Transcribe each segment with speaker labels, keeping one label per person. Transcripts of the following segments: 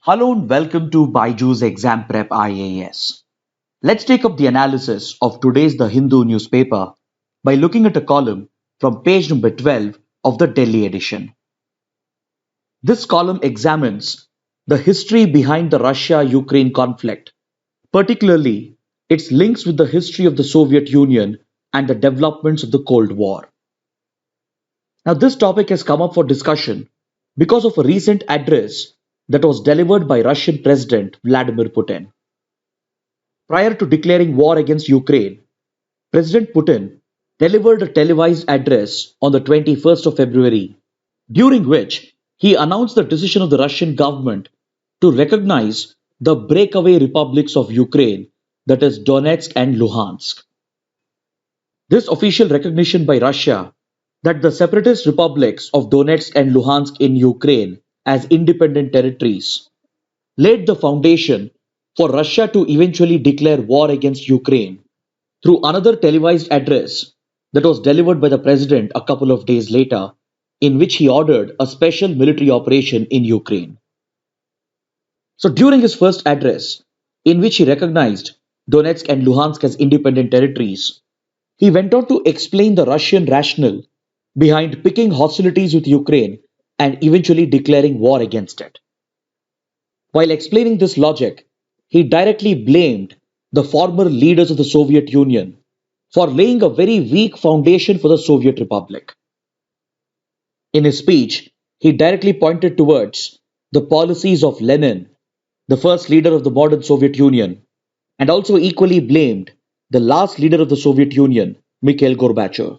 Speaker 1: Hello and welcome to BYJU'S Exam Prep IAS. Let's take up the analysis of today's The Hindu newspaper by looking at a column from page number 12 of the Delhi edition. This column examines the history behind the Russia-Ukraine conflict, particularly its links with the history of the Soviet Union and the developments of the Cold War. Now, this topic has come up for discussion because of a recent address that was delivered by Russian President Vladimir Putin. Prior to declaring war against Ukraine, President Putin delivered a televised address on the 21st of February, during which he announced the decision of the Russian government to recognize the breakaway republics of Ukraine, that is Donetsk and Luhansk. This official recognition by Russia that the separatist republics of Donetsk and Luhansk in Ukraine as independent territories laid the foundation for Russia to eventually declare war against Ukraine through another televised address that was delivered by the president a couple of days later, in which he ordered a special military operation in Ukraine. So during his first address, in which he recognized Donetsk and Luhansk as independent territories, he went on to explain the Russian rationale behind picking hostilities with Ukraine and eventually declaring war against it. While explaining this logic, he directly blamed the former leaders of the Soviet Union for laying a very weak foundation for the Soviet Republic. In his speech, he directly pointed towards the policies of Lenin, the first leader of the modern Soviet Union, and also equally blamed the last leader of the Soviet Union, Mikhail Gorbachev.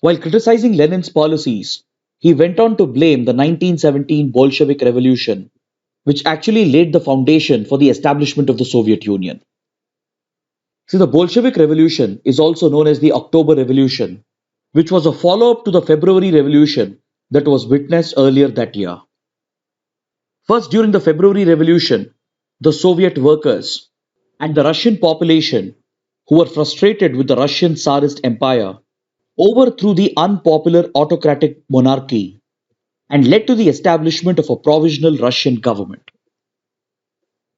Speaker 1: While criticizing Lenin's policies, he went on to blame the 1917 Bolshevik Revolution, which actually laid the foundation for the establishment of the Soviet Union. See, the Bolshevik Revolution is also known as the October Revolution, which was a follow-up to the February Revolution that was witnessed earlier that year. First, during the February Revolution, the Soviet workers and the Russian population, who were frustrated with the Russian Tsarist Empire, overthrew the unpopular autocratic monarchy and led to the establishment of a provisional Russian government.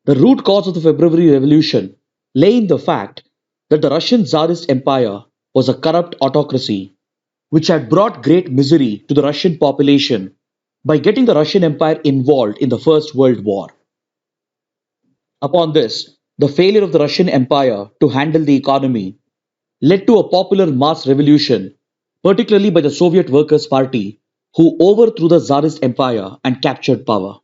Speaker 1: The root cause of the February Revolution lay in the fact that the Russian Tsarist Empire was a corrupt autocracy which had brought great misery to the Russian population by getting the Russian Empire involved in the First World War. Upon this, the failure of the Russian Empire to handle the economy led to a popular mass revolution, particularly by the Soviet Workers' Party, who overthrew the Tsarist Empire and captured power.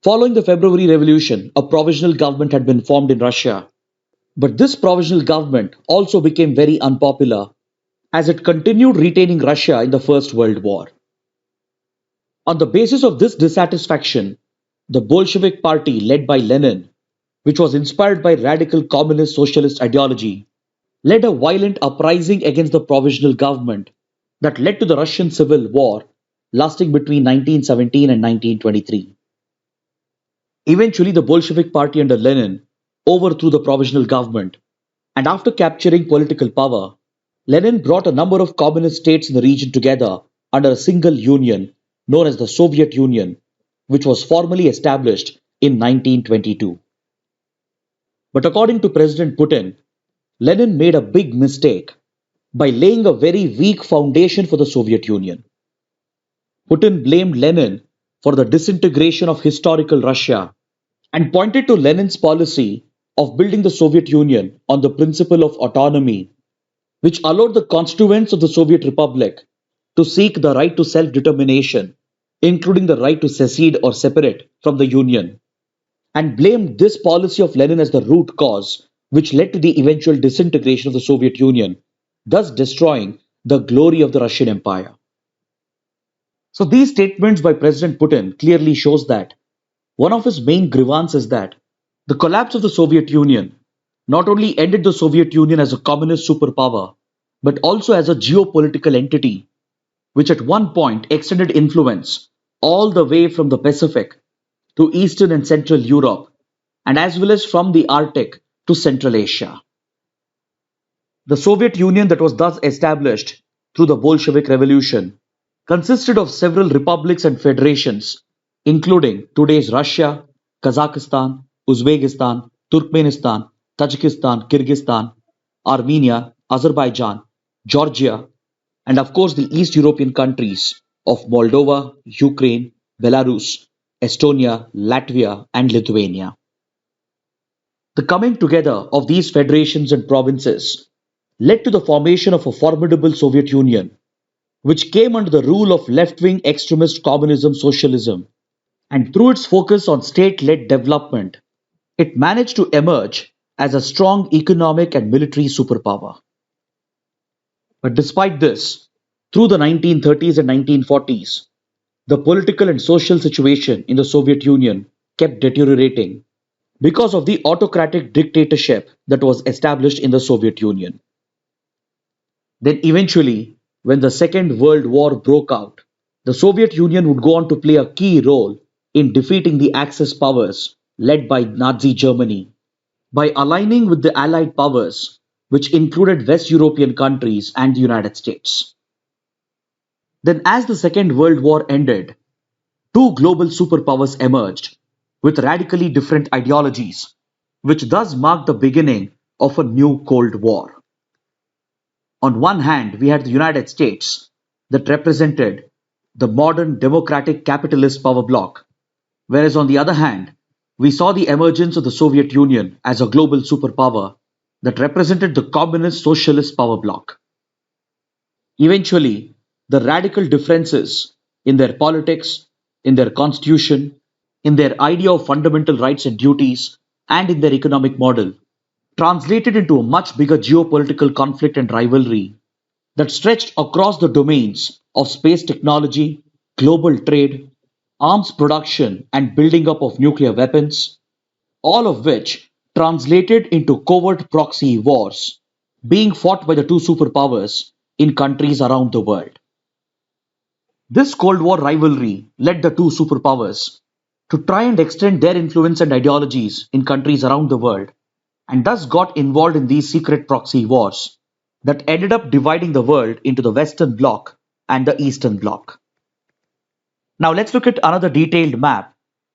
Speaker 1: Following the February Revolution, a provisional government had been formed in Russia, but this provisional government also became very unpopular as it continued retaining Russia in the First World War. On the basis of this dissatisfaction, the Bolshevik Party led by Lenin, which was inspired by radical communist socialist ideology, led a violent uprising against the provisional government that led to the Russian Civil War lasting between 1917 and 1923. Eventually, the Bolshevik Party under Lenin overthrew the provisional government, and after capturing political power, Lenin brought a number of communist states in the region together under a single union known as the Soviet Union, which was formally established in 1922. But according to President Putin, Lenin made a big mistake by laying a very weak foundation for the Soviet Union. Putin blamed Lenin for the disintegration of historical Russia and pointed to Lenin's policy of building the Soviet Union on the principle of autonomy, which allowed the constituents of the Soviet Republic to seek the right to self-determination, including the right to secede or separate from the Union, and blamed this policy of Lenin as the root cause which led to the eventual disintegration of the Soviet Union, thus destroying the glory of the Russian Empire. So these statements by President Putin clearly shows that one of his main grievances is that the collapse of the Soviet Union not only ended the Soviet Union as a communist superpower, but also as a geopolitical entity, which at one point extended influence all the way from the Pacific to Eastern and Central Europe, and as well as from the Arctic to Central Asia. The Soviet Union that was thus established through the Bolshevik Revolution consisted of several republics and federations including today's Russia, Kazakhstan, Uzbekistan, Turkmenistan, Tajikistan, Kyrgyzstan, Armenia, Azerbaijan, Georgia, and of course the East European countries of Moldova, Ukraine, Belarus, Estonia, Latvia, and Lithuania. The coming together of these federations and provinces led to the formation of a formidable Soviet Union, which came under the rule of left wing extremist communism socialism, and through its focus on state led development, it managed to emerge as a strong economic and military superpower. But despite this, through the 1930s and 1940s, the political and social situation in the Soviet Union kept deteriorating because of the autocratic dictatorship that was established in the Soviet Union. Then eventually, when the Second World War broke out, the Soviet Union would go on to play a key role in defeating the Axis powers led by Nazi Germany by aligning with the Allied powers, which included West European countries and the United States. Then, as the Second World War ended, two global superpowers emerged with radically different ideologies, which thus marked the beginning of a new Cold War. On one hand, we had the United States that represented the modern democratic capitalist power bloc, whereas on the other hand, we saw the emergence of the Soviet Union as a global superpower that represented the communist socialist power bloc. Eventually, the radical differences in their politics, in their constitution, in their idea of fundamental rights and duties, and in their economic model translated into a much bigger geopolitical conflict and rivalry that stretched across the domains of space technology, global trade, arms production, and building up of nuclear weapons, all of which translated into covert proxy wars being fought by the two superpowers in countries around the world. This Cold War rivalry led the two superpowers to try and extend their influence and ideologies in countries around the world, and thus got involved in these secret proxy wars that ended up dividing the world into the Western Bloc and the Eastern Bloc. Now let's look at another detailed map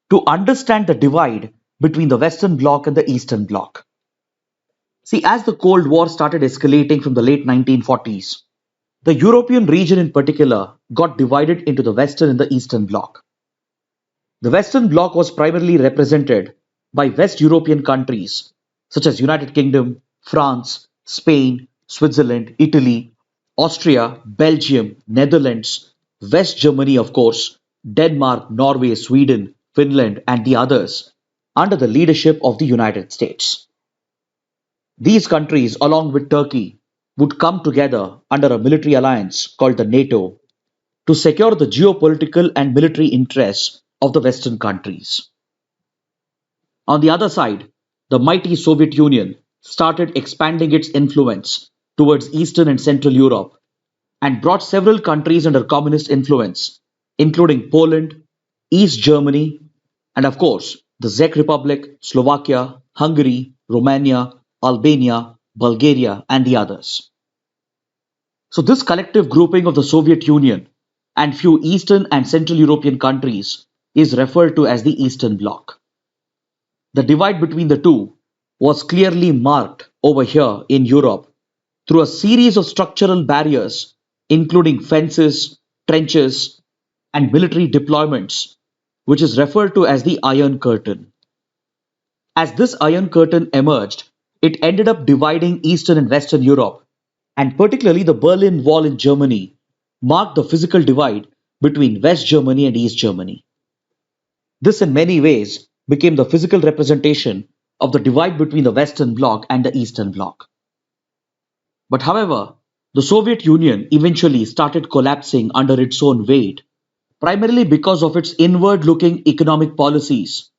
Speaker 1: to understand the divide between the Western Bloc and the Eastern Bloc. See, as the Cold War started escalating from the late 1940s, the European region in particular got divided into the Western and the Eastern Bloc. The Western Bloc was primarily represented by West European countries such as United Kingdom, France, Spain, Switzerland, Italy, Austria, Belgium, Netherlands, West Germany, of course, Denmark, Norway, Sweden, Finland, and the others, under the leadership of the United States. These countries, along with Turkey, would come together under a military alliance called the NATO to secure the geopolitical and military interests of the Western countries. On the other side, the mighty Soviet Union started expanding its influence towards Eastern and Central Europe and brought several countries under communist influence, including Poland, East Germany, and of course, the Czech Republic, Slovakia, Hungary, Romania, Albania, Bulgaria, and the others. So, this collective grouping of the Soviet Union and few Eastern and Central European countries is referred to as the Eastern Bloc. The divide between the two was clearly marked over here in Europe through a series of structural barriers, including fences, trenches, and military deployments, which is referred to as the Iron Curtain. As this Iron Curtain emerged, it ended up dividing Eastern and Western Europe, and particularly the Berlin Wall in Germany marked the physical divide between West Germany and East Germany. This, in many ways, became the physical representation of the divide between the Western Bloc and the Eastern Bloc. But however, the Soviet Union eventually started collapsing under its own weight, primarily because of its inward-looking economic policies,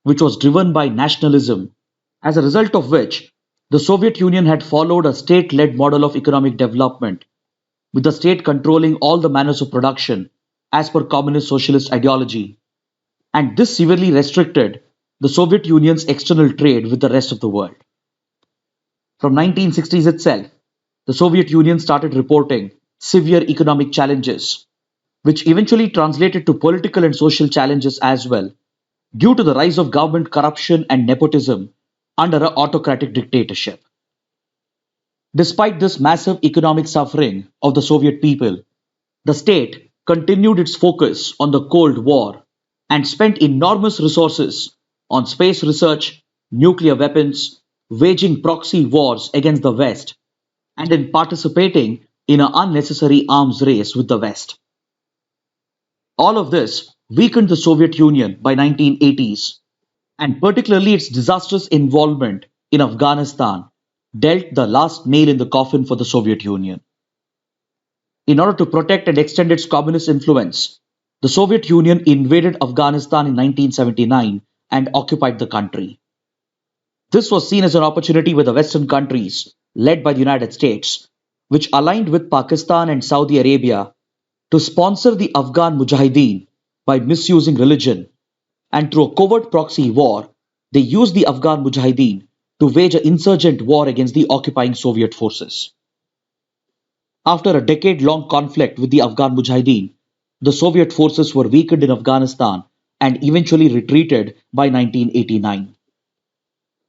Speaker 1: which was driven by nationalism, as a result of which the Soviet Union had followed a state-led model of economic development, with the state controlling all the manners of production as per communist socialist ideology, and this severely restricted the Soviet Union's external trade with the rest of the world. From 1960s itself, the Soviet Union started reporting severe economic challenges, which eventually translated to political and social challenges as well, due to the rise of government corruption and nepotism under an autocratic dictatorship. Despite this massive economic suffering of the Soviet people, the state continued its focus on the Cold War and spent enormous resources on space research, nuclear weapons, waging proxy wars against the West, and in participating in an unnecessary arms race with the West. All of this weakened the Soviet Union by 1980s, and particularly its disastrous involvement in Afghanistan dealt the last nail in the coffin for the Soviet Union. In order to protect and extend its communist influence, the Soviet Union invaded Afghanistan in 1979 and occupied the country. This was seen as an opportunity by the Western countries, led by the United States, which aligned with Pakistan and Saudi Arabia to sponsor the Afghan Mujahideen by misusing religion, and through a covert proxy war, they used the Afghan Mujahideen to wage an insurgent war against the occupying Soviet forces. After a decade-long conflict with the Afghan Mujahideen, the Soviet forces were weakened in Afghanistan and eventually retreated by 1989.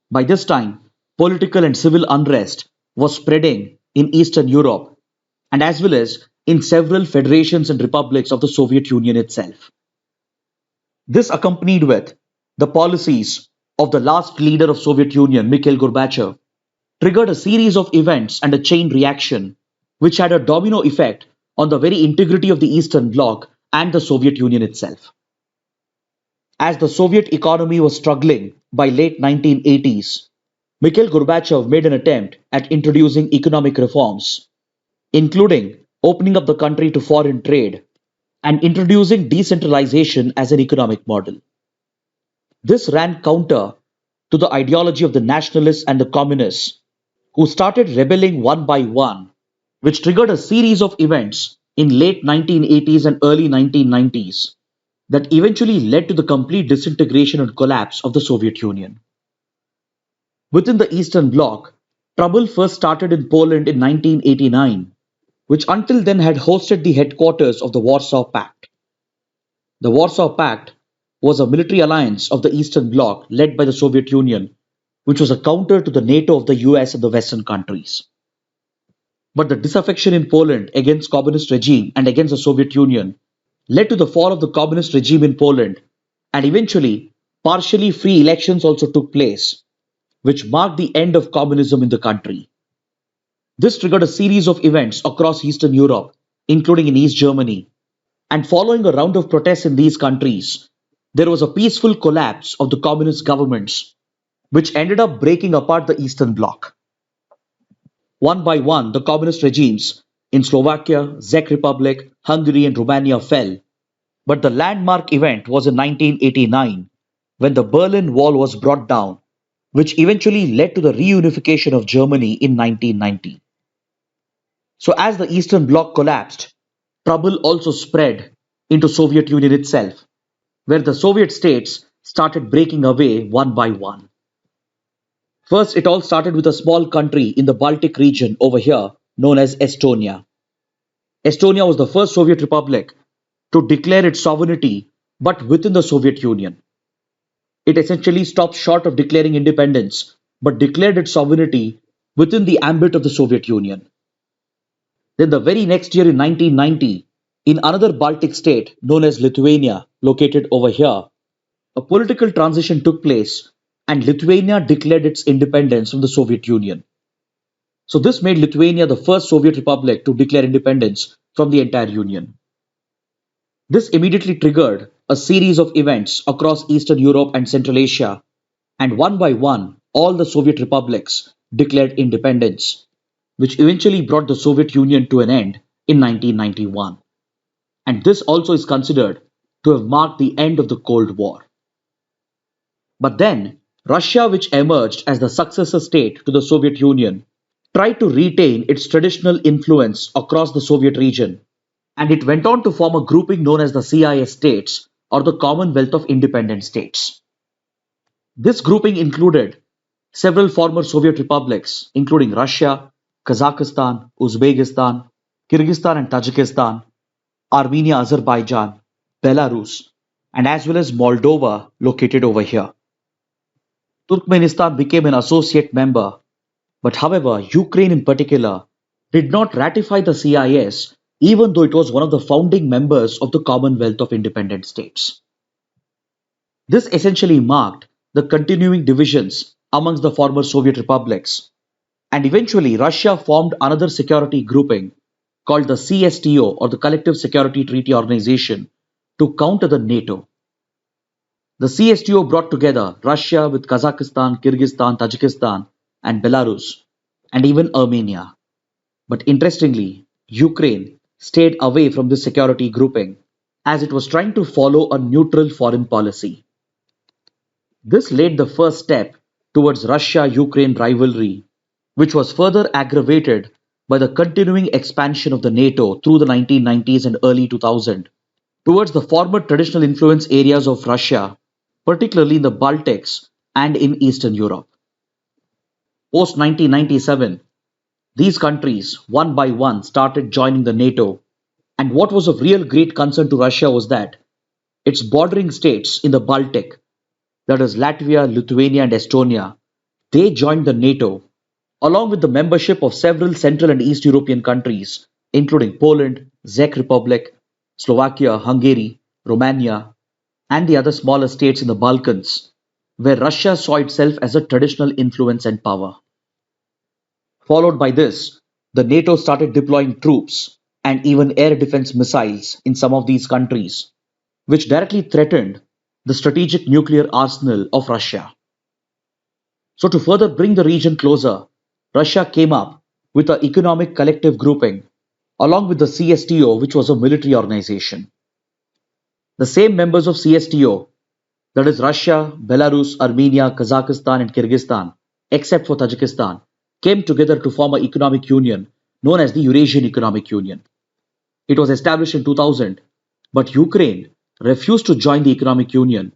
Speaker 1: By this time, political and civil unrest was spreading in Eastern Europe and as well as in several federations and republics of the Soviet Union itself. This, accompanied with the policies of the last leader of Soviet Union, Mikhail Gorbachev, triggered a series of events and a chain reaction which had a domino effect on the very integrity of the Eastern Bloc and the Soviet Union itself. As the Soviet economy was struggling by late 1980s, Mikhail Gorbachev made an attempt at introducing economic reforms, including opening up the country to foreign trade and introducing decentralization as an economic model. This ran counter to the ideology of the nationalists and the communists, who started rebelling one by one, which triggered a series of events in late 1980s and early 1990s that eventually led to the complete disintegration and collapse of the Soviet Union. Within the Eastern Bloc, trouble first started in Poland in 1989, which until then had hosted the headquarters of the Warsaw Pact. The Warsaw Pact was a military alliance of the Eastern Bloc led by the Soviet Union, which was a counter to the NATO of the US and the Western countries. But the disaffection in Poland against communist regime and against the Soviet Union led to the fall of the communist regime in Poland, and eventually partially free elections also took place, which marked the end of communism in the country. This triggered a series of events across Eastern Europe, including in East Germany, and following a round of protests in these countries, there was a peaceful collapse of the communist governments, which ended up breaking apart the Eastern Bloc. One by one, the communist regimes in Slovakia, Czech Republic, Hungary, and Romania fell, but the landmark event was in 1989 when the Berlin Wall was brought down, which eventually led to the reunification of Germany in 1990. So as the Eastern Bloc collapsed, trouble also spread into Soviet Union itself, where the Soviet states started breaking away one by one. First, it all started with a small country in the Baltic region over here known as Estonia. Estonia was the first Soviet republic to declare its sovereignty, but within the Soviet Union. It essentially stopped short of declaring independence, but declared its sovereignty within the ambit of the Soviet Union. Then the very next year in 1990, in another Baltic state known as Lithuania, located over here, a political transition took place and Lithuania declared its independence from the Soviet Union. So this made Lithuania the first Soviet republic to declare independence from the entire Union. This immediately triggered a series of events across Eastern Europe and Central Asia, and one by one, all the Soviet republics declared independence, which eventually brought the Soviet Union to an end in 1991. And this also is considered to have marked the end of the Cold War. But then, Russia, which emerged as the successor state to the Soviet Union, tried to retain its traditional influence across the Soviet region, and it went on to form a grouping known as the CIS states, or the Commonwealth of Independent States. This grouping included several former Soviet republics, including Russia, Kazakhstan, Uzbekistan, Kyrgyzstan, and Tajikistan, Armenia, Azerbaijan, Belarus, and as well as Moldova located over here. Turkmenistan became an associate member, but however, Ukraine in particular did not ratify the CIS even though it was one of the founding members of the Commonwealth of Independent States. This essentially marked the continuing divisions amongst the former Soviet republics, and eventually Russia formed another security grouping called the CSTO or the Collective Security Treaty Organization to counter the NATO. The CSTO brought together Russia with Kazakhstan, Kyrgyzstan, Tajikistan, and Belarus, and even Armenia. But interestingly, Ukraine stayed away from this security grouping as it was trying to follow a neutral foreign policy. This laid the first step towards Russia-Ukraine rivalry, which was further aggravated by the continuing expansion of the NATO through the 1990s and early 2000s towards the former traditional influence areas of Russia, particularly in the Baltics and in Eastern Europe. Post 1997, these countries, one by one, started joining the NATO, and what was of real great concern to Russia was that its bordering states in the Baltic, that is Latvia, Lithuania, and Estonia, they joined the NATO, along with the membership of several Central and East European countries, including Poland, Czech Republic, Slovakia, Hungary, Romania, and the other smaller states in the Balkans, where Russia saw itself as a traditional influence and power. Followed by this, the NATO started deploying troops and even air defense missiles in some of these countries, which directly threatened the strategic nuclear arsenal of Russia. So, to further bring the region closer, Russia came up with an economic collective grouping along with the CSTO, which was a military organization. The same members of CSTO, that is Russia, Belarus, Armenia, Kazakhstan, and Kyrgyzstan, except for Tajikistan, came together to form an economic union known as the Eurasian Economic Union. It was established in 2000, but Ukraine refused to join the economic union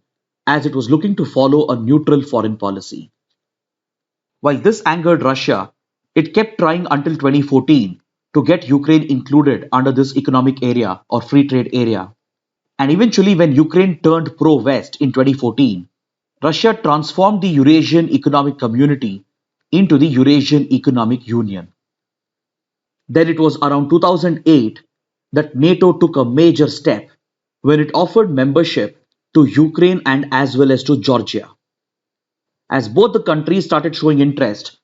Speaker 1: as it was looking to follow a neutral foreign policy. While this angered Russia, it kept trying until 2014 to get Ukraine included under this economic area or free trade area. And eventually, when Ukraine turned pro-West in 2014, Russia transformed the Eurasian Economic Community into the Eurasian Economic Union. Then it was around 2008 that NATO took a major step when it offered membership to Ukraine and as well as to Georgia. As both the countries started showing interest,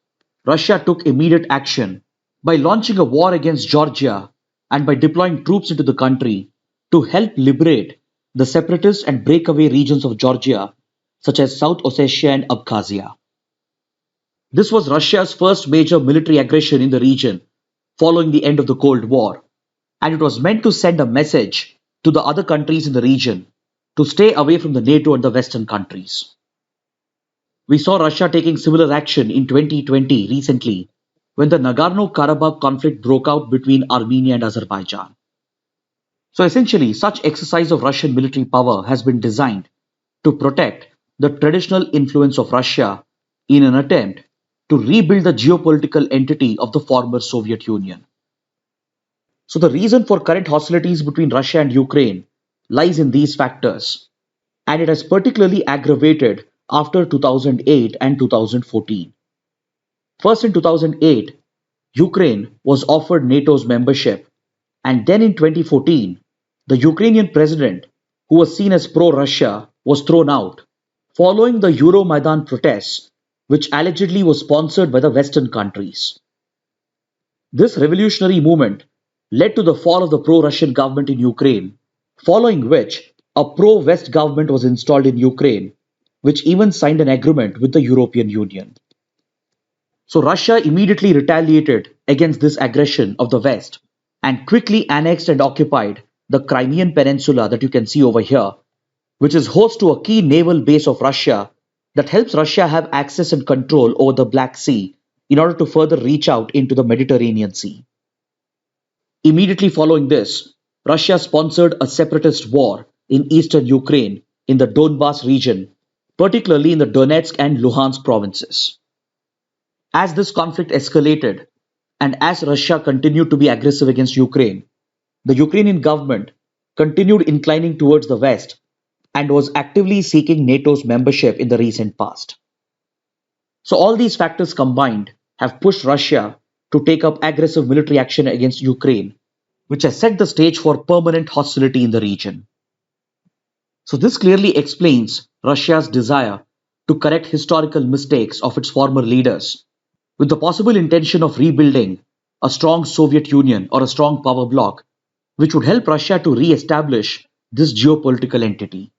Speaker 1: Russia took immediate action by launching a war against Georgia and by deploying troops into the country to help liberate the separatist and breakaway regions of Georgia, such as South Ossetia and Abkhazia. This was Russia's first major military aggression in the region following the end of the Cold War, and it was meant to send a message to the other countries in the region to stay away from the NATO and the Western countries. We saw Russia taking similar action in 2020 recently when the Nagorno-Karabakh conflict broke out between Armenia and Azerbaijan. So essentially, such exercise of Russian military power has been designed to protect the traditional influence of Russia in an attempt to rebuild the geopolitical entity of the former Soviet Union. So the reason for current hostilities between Russia and Ukraine lies in these factors, and it has particularly aggravated after 2008 and 2014. First, in 2008, Ukraine was offered NATO's membership, and then in 2014, the Ukrainian president, who was seen as pro-Russia, was thrown out, following the Euromaidan protests, which allegedly was sponsored by the Western countries. This revolutionary movement led to the fall of the pro-Russian government in Ukraine, following which a pro-West government was installed in Ukraine, which even signed an agreement with the European Union. So Russia immediately retaliated against this aggression of the West and quickly annexed and occupied the Crimean Peninsula that you can see over here, which is host to a key naval base of Russia that helps Russia have access and control over the Black Sea in order to further reach out into the Mediterranean Sea. Immediately following this, Russia sponsored a separatist war in eastern Ukraine in the Donbas region, particularly in the Donetsk and Luhansk provinces. As this conflict escalated, and as Russia continued to be aggressive against Ukraine, the Ukrainian government continued inclining towards the West, and was actively seeking NATO's membership in the recent past. So all these factors combined have pushed Russia to take up aggressive military action against Ukraine, which has set the stage for permanent hostility in the region. So this clearly explains Russia's desire to correct historical mistakes of its former leaders, with the possible intention of rebuilding a strong Soviet Union or a strong power bloc, which would help Russia to re-establish this geopolitical entity.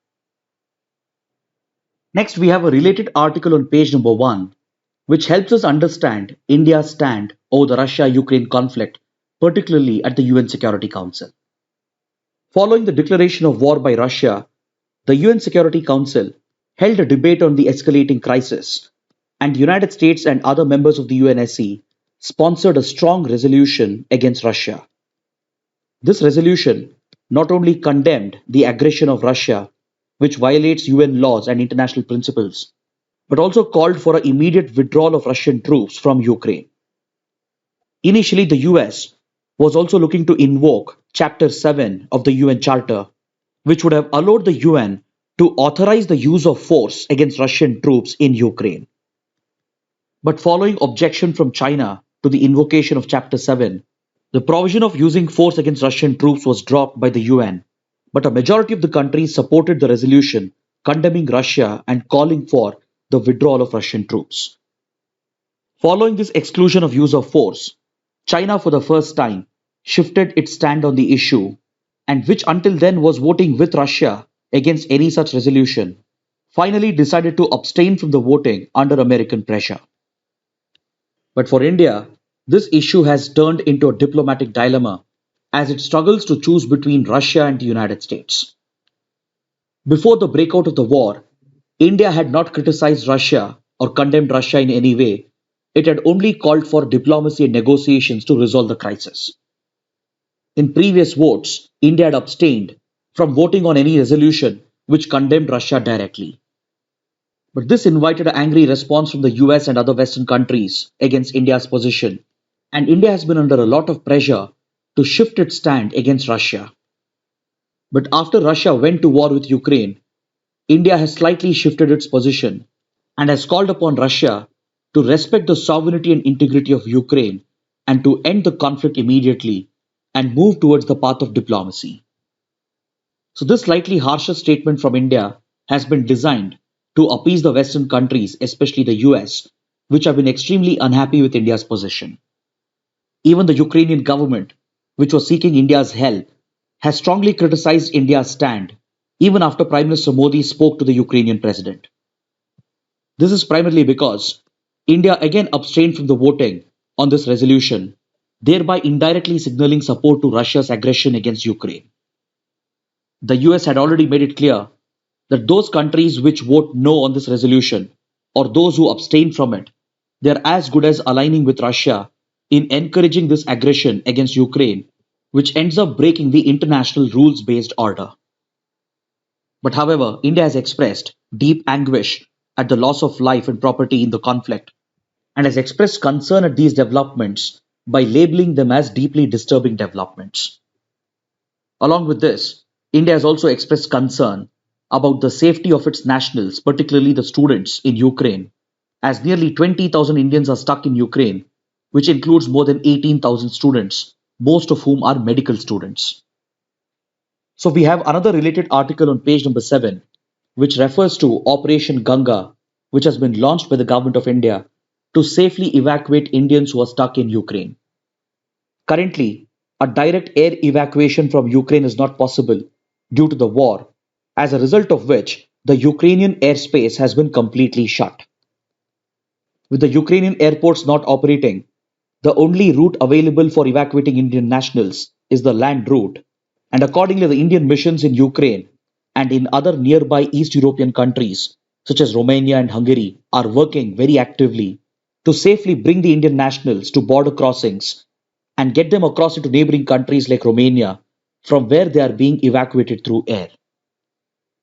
Speaker 1: Next, we have a related article on page number 1, which helps us understand India's stand over the Russia-Ukraine conflict, particularly at the UN Security Council. Following the declaration of war by Russia, the UN Security Council held a debate on the escalating crisis, and the United States and other members of the UNSC sponsored a strong resolution against Russia. This resolution not only condemned the aggression of Russia, which violates UN laws and international principles, but also called for an immediate withdrawal of Russian troops from Ukraine. Initially, the US was also looking to invoke Chapter 7 of the UN Charter, which would have allowed the UN to authorize the use of force against Russian troops in Ukraine. But following objection from China to the invocation of Chapter 7, the provision of using force against Russian troops was dropped by the UN, but a majority of the countries supported the resolution condemning Russia and calling for the withdrawal of Russian troops. Following this exclusion of use of force, China for the first time shifted its stand on the issue, and which until then was voting with Russia against any such resolution, finally decided to abstain from the voting under American pressure. But for India, this issue has turned into a diplomatic dilemma as it struggles to choose between Russia and the United States. Before the breakout of the war, India had not criticized Russia or condemned Russia in any way. It had only called for diplomacy and negotiations to resolve the crisis. In previous votes, India had abstained from voting on any resolution which condemned Russia directly. But this invited an angry response from the US and other Western countries against India's position, and India has been under a lot of pressure to shift its stand against Russia. But after Russia went to war with Ukraine, India has slightly shifted its position and has called upon Russia to respect the sovereignty and integrity of Ukraine and to end the conflict immediately and move towards the path of diplomacy. So this slightly harsher statement from India has been designed to appease the Western countries, especially the US, which have been extremely unhappy with India's position. Even the Ukrainian government, which was seeking India's help, has strongly criticized India's stand, even after Prime Minister Modi spoke to the Ukrainian president. This is primarily because India again abstained from the voting on this resolution, thereby indirectly signaling support to Russia's aggression against Ukraine. The US had already made it clear that those countries which vote no on this resolution, or those who abstain from it, they are as good as aligning with Russia in encouraging this aggression against Ukraine, which ends up breaking the international rules-based order. But however, India has expressed deep anguish at the loss of life and property in the conflict, and has expressed concern at these developments by labeling them as deeply disturbing developments. Along with this, India has also expressed concern about the safety of its nationals, particularly the students in Ukraine, as nearly 20,000 Indians are stuck in Ukraine, which includes more than 18,000 students, most of whom are medical students. So we have another related article on page number 7, which refers to Operation Ganga, which has been launched by the government of India to safely evacuate Indians who are stuck in Ukraine. Currently, a direct air evacuation from Ukraine is not possible due to the war, as a result of which the Ukrainian airspace has been completely shut. With the Ukrainian airports not operating, the only route available for evacuating Indian nationals is the land route, and accordingly the Indian missions in Ukraine and in other nearby East European countries such as Romania and Hungary are working very actively to safely bring the Indian nationals to border crossings and get them across into neighboring countries like Romania, from where they are being evacuated through air.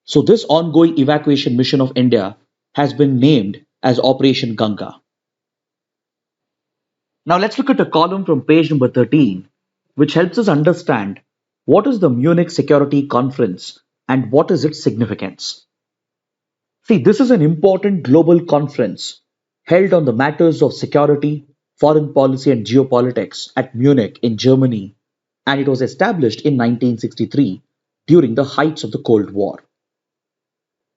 Speaker 1: So this ongoing evacuation mission of India has been named as Operation Ganga. Now let's look at a column from page number 13, which helps us understand What is the Munich Security Conference and what is its significance? See, this is an important global conference held on the matters of security, foreign policy, and geopolitics at Munich in Germany, and it was established in 1963 during the heights of the Cold War.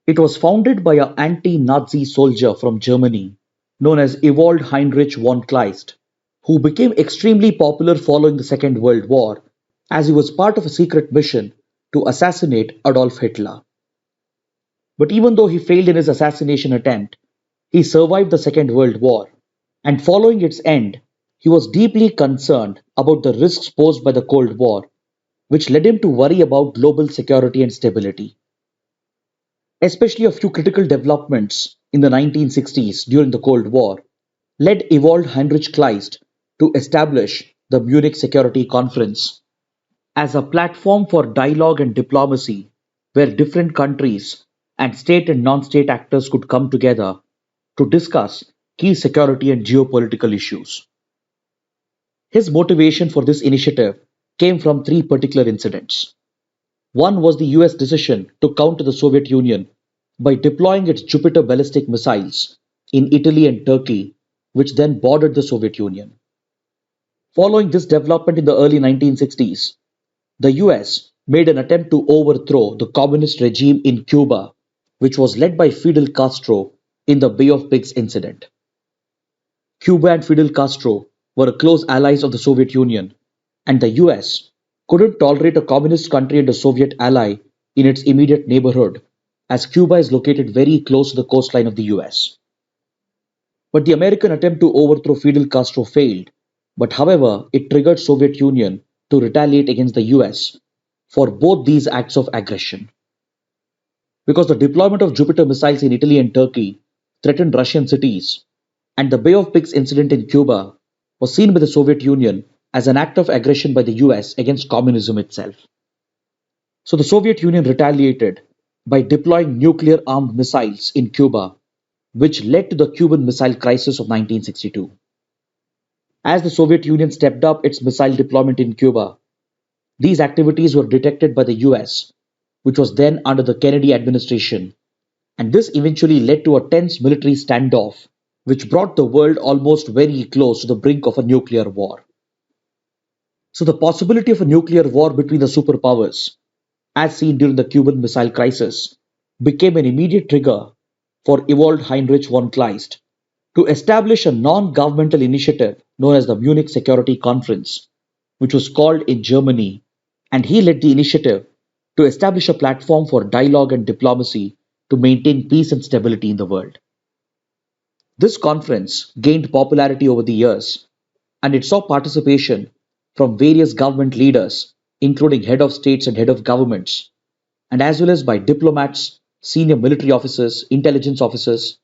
Speaker 1: It was founded by an anti-Nazi soldier from Germany known as Ewald Heinrich von Kleist, who became extremely popular following the Second World War as he was part of a secret mission to assassinate Adolf Hitler. But even though he failed in his assassination attempt, he survived the Second World War, and following its end, he was deeply concerned about the risks posed by the Cold War, which led him to worry about global security and stability. Especially a few critical developments in the 1960s during the Cold War led Ewald Heinrich Kleist to establish the Munich Security Conference as a platform for dialogue and diplomacy where different countries and state and non-state actors could come together to discuss key security and geopolitical issues. His motivation for this initiative came from three particular incidents. One was the US decision to counter the Soviet Union by deploying its Jupiter ballistic missiles in Italy and Turkey, which then bordered the Soviet Union. Following this development in the early 1960s, the US made an attempt to overthrow the communist regime in Cuba, which was led by Fidel Castro in the Bay of Pigs incident. Cuba and Fidel Castro were close allies of the Soviet Union, and the US couldn't tolerate a communist country and a Soviet ally in its immediate neighborhood, as Cuba is located very close to the coastline of the US. But the American attempt to overthrow Fidel Castro failed, but however, it triggered Soviet Union to retaliate against the US for both these acts of aggression. Because the deployment of Jupiter missiles in Italy and Turkey threatened Russian cities, and the Bay of Pigs incident in Cuba was seen by the Soviet Union as an act of aggression by the US against communism itself. So the Soviet Union retaliated by deploying nuclear-armed missiles in Cuba, which led to the Cuban Missile Crisis of 1962. As the Soviet Union stepped up its missile deployment in Cuba, these activities were detected by the US, which was then under the Kennedy administration, and this eventually led to a tense military standoff, which brought the world almost very close to the brink of a nuclear war. So the possibility of a nuclear war between the superpowers, as seen during the Cuban Missile Crisis, became an immediate trigger for Ewald Heinrich von Kleist to establish a non-governmental initiative known as the Munich Security Conference, which was called in Germany, and he led the initiative to establish a platform for dialogue and diplomacy to maintain peace and stability in the world. This conference gained popularity over the years, and it saw participation from various government leaders, including head of states and head of governments, and as well as by diplomats, senior military officers, intelligence officers,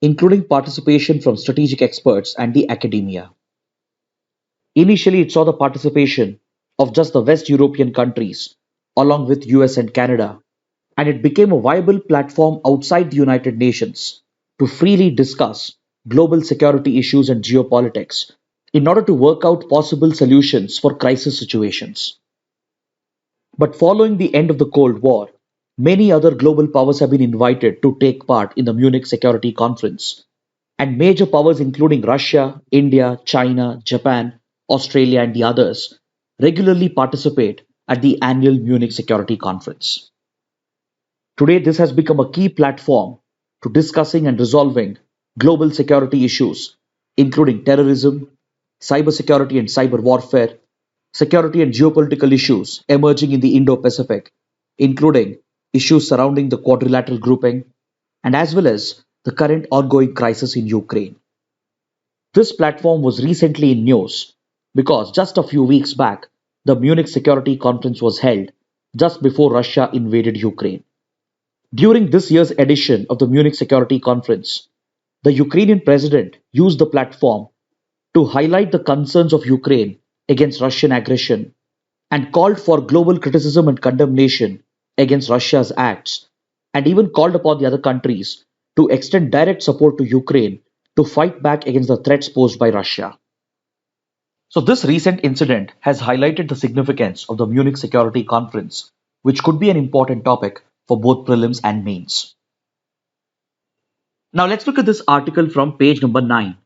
Speaker 1: including participation from strategic experts and the academia. Initially, it saw the participation of just the West European countries, along with US and Canada, and it became a viable platform outside the United Nations to freely discuss global security issues and geopolitics in order to work out possible solutions for crisis situations. But following the end of the Cold War, many other global powers have been invited to take part in the Munich Security Conference, and major powers including Russia, India, China, Japan, Australia, and the others regularly participate at the annual Munich Security Conference. Today, this has become a key platform to discussing and resolving global security issues, including terrorism, cybersecurity and cyber warfare, security and geopolitical issues emerging in the Indo-Pacific, including issues surrounding the quadrilateral grouping, and as well as the current ongoing crisis in Ukraine. This platform was recently in news because just a few weeks back, the Munich Security Conference was held just before Russia invaded Ukraine. During this year's edition of the Munich Security Conference, the Ukrainian president used the platform to highlight the concerns of Ukraine against Russian aggression and called for global criticism and condemnation against Russia's acts, and even called upon the other countries to extend direct support to Ukraine to fight back against the threats posed by Russia. So this recent incident has highlighted the significance of the Munich Security Conference, which could be an important topic for both prelims and mains. Now let's look at this article from page number 9.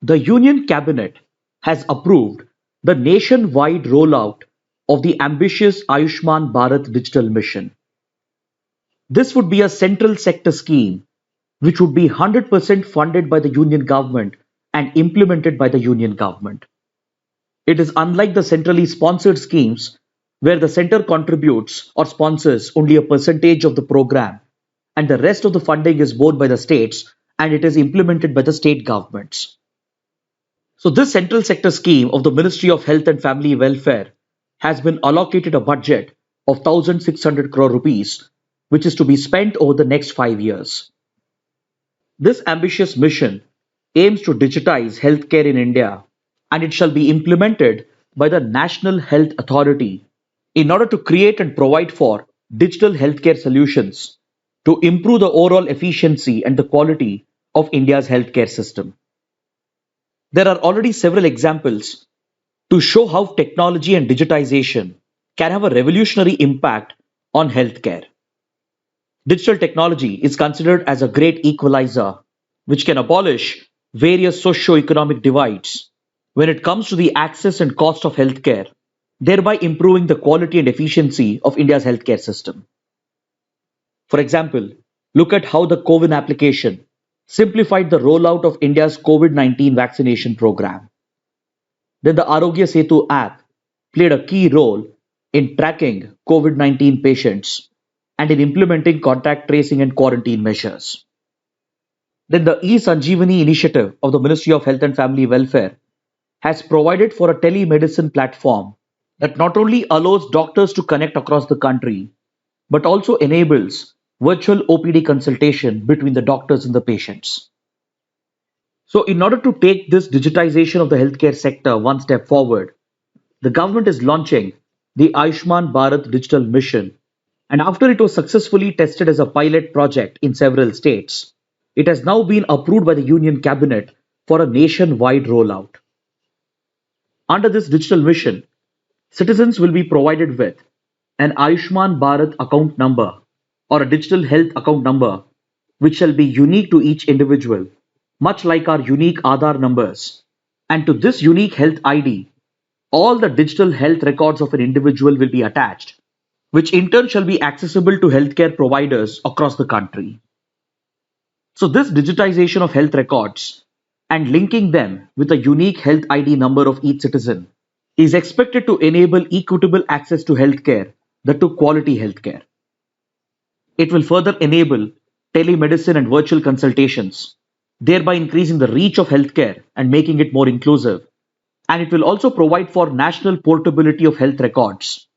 Speaker 1: The Union Cabinet has approved the nationwide rollout of the ambitious Ayushman Bharat digital mission. This would be a central sector scheme which would be 100% funded by the Union government and implemented by the Union government. It is unlike the centrally sponsored schemes where the center contributes or sponsors only a percentage of the program and the rest of the funding is borne by the states and it is implemented by the state governments. So this central sector scheme of the Ministry of Health and Family Welfare has been allocated a budget of 1,600 crore rupees, which is to be spent over the next 5 years. This ambitious mission aims to digitize healthcare in India and it shall be implemented by the National Health Authority in order to create and provide for digital healthcare solutions to improve the overall efficiency and the quality of India's healthcare system. There are already several examples to show how technology and digitization can have a revolutionary impact on healthcare. Digital technology is considered as a great equalizer which can abolish various socio-economic divides when it comes to the access and cost of healthcare, thereby improving the quality and efficiency of India's healthcare system. For example, look at how the COVID application simplified the rollout of India's COVID-19 vaccination program. Then the Arogya Setu app played a key role in tracking COVID-19 patients and in implementing contact tracing and quarantine measures. Then the e-Sanjeevani initiative of the Ministry of Health and Family Welfare has provided for a telemedicine platform that not only allows doctors to connect across the country, but also enables virtual OPD consultation between the doctors and the patients. So in order to take this digitization of the healthcare sector one step forward, the government is launching the Ayushman Bharat digital mission, and after it was successfully tested as a pilot project in several states, it has now been approved by the Union Cabinet for a nationwide rollout. Under this digital mission, citizens will be provided with an Ayushman Bharat account number or a digital health account number which shall be unique to each individual, much like our unique Aadhaar numbers. And to this unique health ID, all the digital health records of an individual will be attached, which in turn shall be accessible to healthcare providers across the country. So this digitization of health records and linking them with a unique health ID number of each citizen is expected to enable equitable access to healthcare, that to quality healthcare. It will further enable telemedicine and virtual consultations, thereby increasing the reach of healthcare and making it more inclusive. And it will also provide for national portability of health records.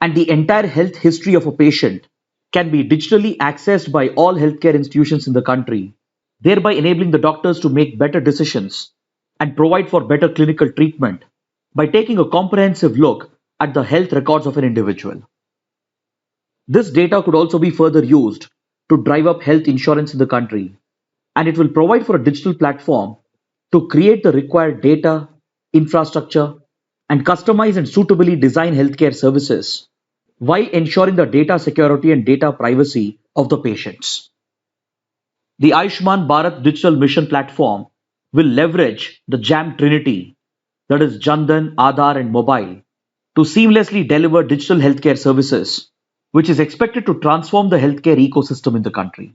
Speaker 1: And the entire health history of a patient can be digitally accessed by all healthcare institutions in the country, thereby enabling the doctors to make better decisions and provide for better clinical treatment by taking a comprehensive look at the health records of an individual. This data could also be further used to drive up health insurance in the country, and it will provide for a digital platform to create the required data, infrastructure, and customize and suitably design healthcare services while ensuring the data security and data privacy of the patients. The Ayushman Bharat Digital Mission platform will leverage the JAM Trinity, that is Jandan, Aadhaar and Mobile, to seamlessly deliver digital healthcare services, which is expected to transform the healthcare ecosystem in the country.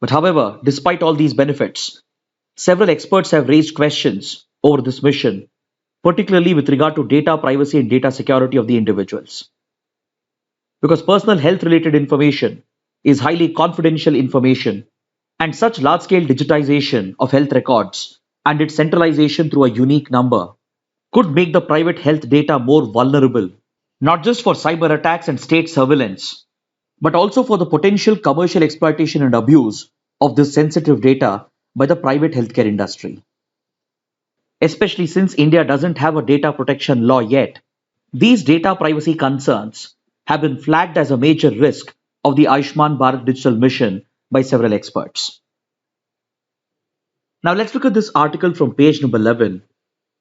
Speaker 1: But however, despite all these benefits, several experts have raised questions over this mission, particularly with regard to data privacy and data security of the individuals. Because personal health related information is highly confidential information, and such large-scale digitization of health records and its centralization through a unique number could make the private health data more vulnerable, not just for cyber attacks and state surveillance, but also for the potential commercial exploitation and abuse of this sensitive data by the private healthcare industry. Especially since India doesn't have a data protection law yet, these data privacy concerns have been flagged as a major risk of the Ayushman Bharat digital mission by several experts. Now let's look at this article from page number 11,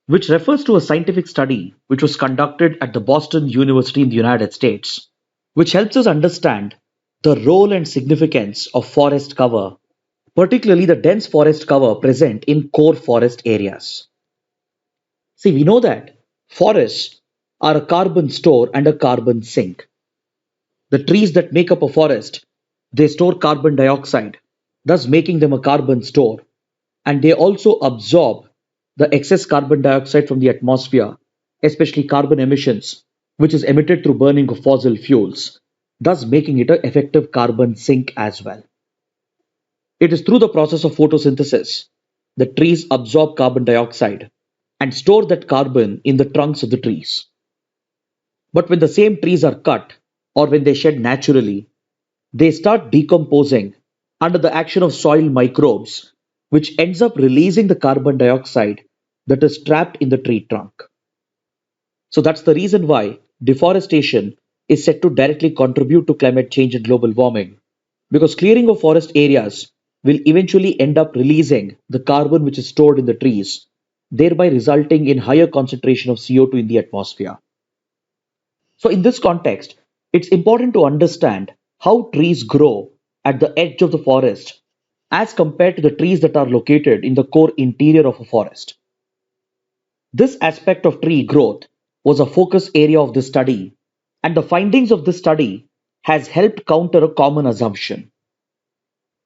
Speaker 1: which refers to a scientific study which was conducted at the Boston University in the United States, which helps us understand the role and significance of forest cover, particularly the dense forest cover present in core forest areas. See, we know that forests are a carbon store and a carbon sink. The trees that make up a forest, they store carbon dioxide, thus making them a carbon store, and they also absorb the excess carbon dioxide from the atmosphere, especially carbon emissions, which is emitted through burning of fossil fuels, thus making it an effective carbon sink as well. It is through the process of photosynthesis that trees absorb carbon dioxide and store that carbon in the trunks of the trees. But when the same trees are cut or when they shed naturally, they start decomposing under the action of soil microbes, which ends up releasing the carbon dioxide that is trapped in the tree trunk. So that's the reason why deforestation is said to directly contribute to climate change and global warming, because clearing of forest areas will eventually end up releasing the carbon which is stored in the trees, thereby resulting in higher concentration of CO2 in the atmosphere. So in this context, it's important to understand how trees grow at the edge of the forest as compared to the trees that are located in the core interior of a forest. This aspect of tree growth was a focus area of this study, and the findings of this study has helped counter a common assumption.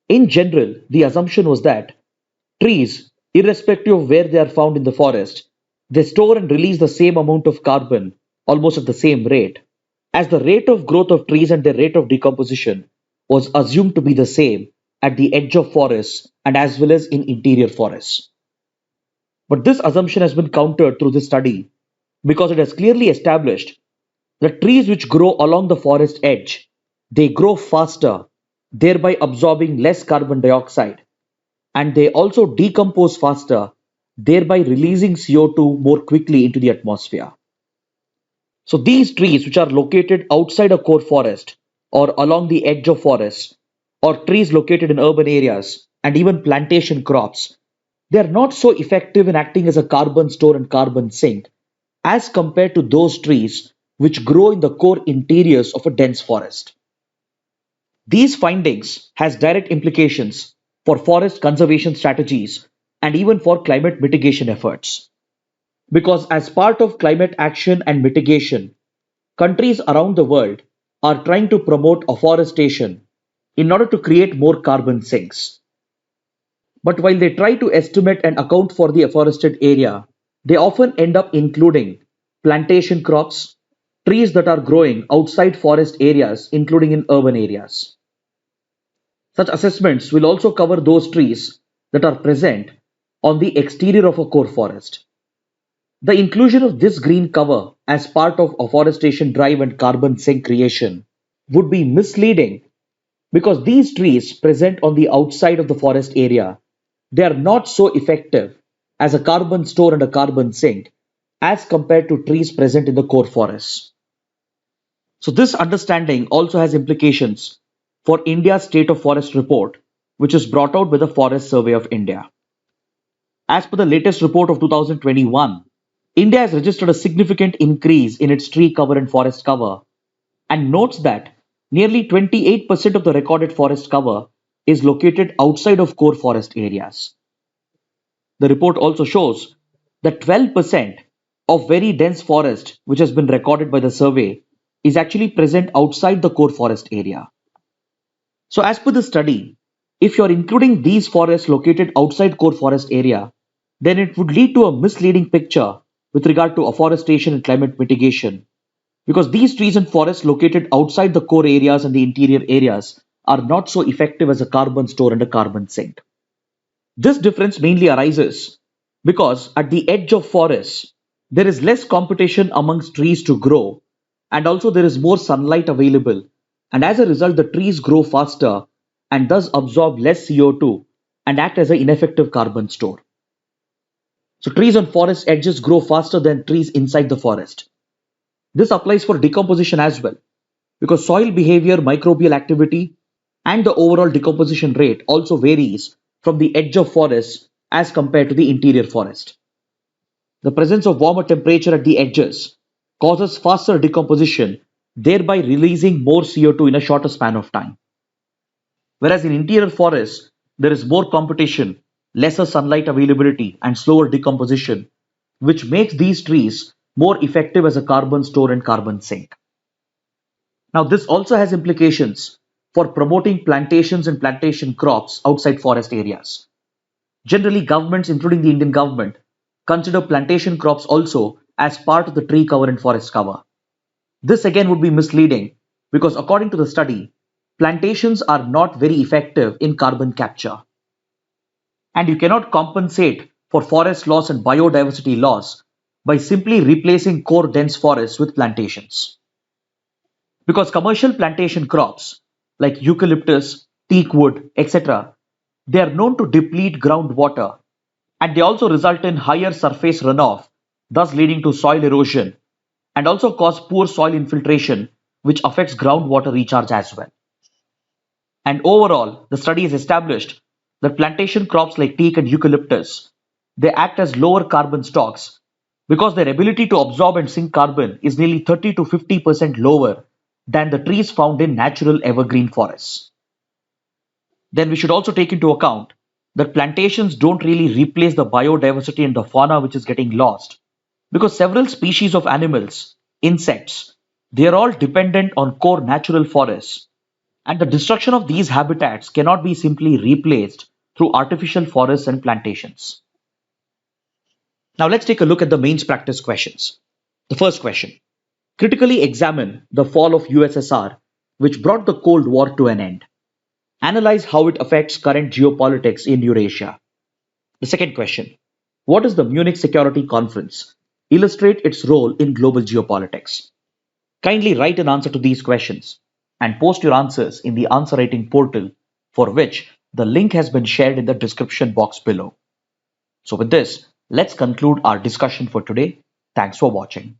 Speaker 1: In general, the assumption was that trees, irrespective of where they are found in the forest, they store and release the same amount of carbon almost at the same rate, as the rate of growth of trees and their rate of decomposition was assumed to be the same at the edge of forests and as well as in interior forests. But this assumption has been countered through this study because it has clearly established that trees which grow along the forest edge, they grow faster, thereby absorbing less carbon dioxide, and they also decompose faster, thereby releasing CO2 more quickly into the atmosphere. So these trees which are located outside a core forest or along the edge of forests or trees located in urban areas and even plantation crops, they are not so effective in acting as a carbon store and carbon sink as compared to those trees which grow in the core interiors of a dense forest. These findings has direct implications for forest conservation strategies and even for climate mitigation efforts. Because as part of climate action and mitigation, countries around the world are trying to promote afforestation in order to create more carbon sinks. But while they try to estimate and account for the afforested area, they often end up including plantation crops, trees that are growing outside forest areas, including in urban areas. Such assessments will also cover those trees that are present on the exterior of a core forest. The inclusion of this green cover as part of afforestation drive and carbon sink creation would be misleading because these trees present on the outside of the forest area, they are not so effective as a carbon store and a carbon sink as compared to trees present in the core forests. So this understanding also has implications for India's State of Forest report, which is brought out by the Forest Survey of India. As per the latest report of 2021, India has registered a significant increase in its tree cover and forest cover and notes that nearly 28% of the recorded forest cover is located outside of core forest areas. The report also shows that 12% of very dense forest which has been recorded by the survey is actually present outside the core forest area. So as per the study, if you're including these forests located outside core forest area, then it would lead to a misleading picture with regard to afforestation and climate mitigation, because these trees and forests located outside the core areas and the interior areas are not so effective as a carbon store and a carbon sink. This difference mainly arises because at the edge of forests, there is less competition amongst trees to grow, and also there is more sunlight available, and as a result the trees grow faster and thus absorb less CO2 and act as an ineffective carbon store. So trees on forest edges grow faster than trees inside the forest. This applies for decomposition as well, because soil behavior, microbial activity, and the overall decomposition rate also varies from the edge of forest as compared to the interior forest. The presence of warmer temperature at the edges causes faster decomposition, thereby releasing more CO2 in a shorter span of time. Whereas in interior forests, there is more competition, lesser sunlight availability, and slower decomposition, which makes these trees more effective as a carbon store and carbon sink. Now, this also has implications for promoting plantations and plantation crops outside forest areas. Generally, governments, including the Indian government, consider plantation crops also as part of the tree cover and forest cover. This again would be misleading because according to the study, plantations are not very effective in carbon capture. And you cannot compensate for forest loss and biodiversity loss by simply replacing core dense forests with plantations. Because commercial plantation crops like eucalyptus, teak wood, etc., they are known to deplete groundwater and they also result in higher surface runoff, thus leading to soil erosion and also cause poor soil infiltration, which affects groundwater recharge as well. And overall, the study has established that plantation crops like teak and eucalyptus, they act as lower carbon stocks because their ability to absorb and sink carbon is nearly 30 to 50% lower than the trees found in natural evergreen forests. Then we should also take into account that plantations don't really replace the biodiversity and the fauna which is getting lost because several species of animals, insects, they are all dependent on core natural forests and the destruction of these habitats cannot be simply replaced through artificial forests and plantations. Now let's take a look at the mains practice questions. The first question. Critically examine the fall of USSR, which brought the Cold War to an end. Analyze how it affects current geopolitics in Eurasia. The second question. What is the Munich Security Conference? Illustrate its role in global geopolitics. Kindly write an answer to these questions and post your answers in the answer writing portal, for which the link has been shared in the description box below. So with this, let's conclude our discussion for today. Thanks for watching.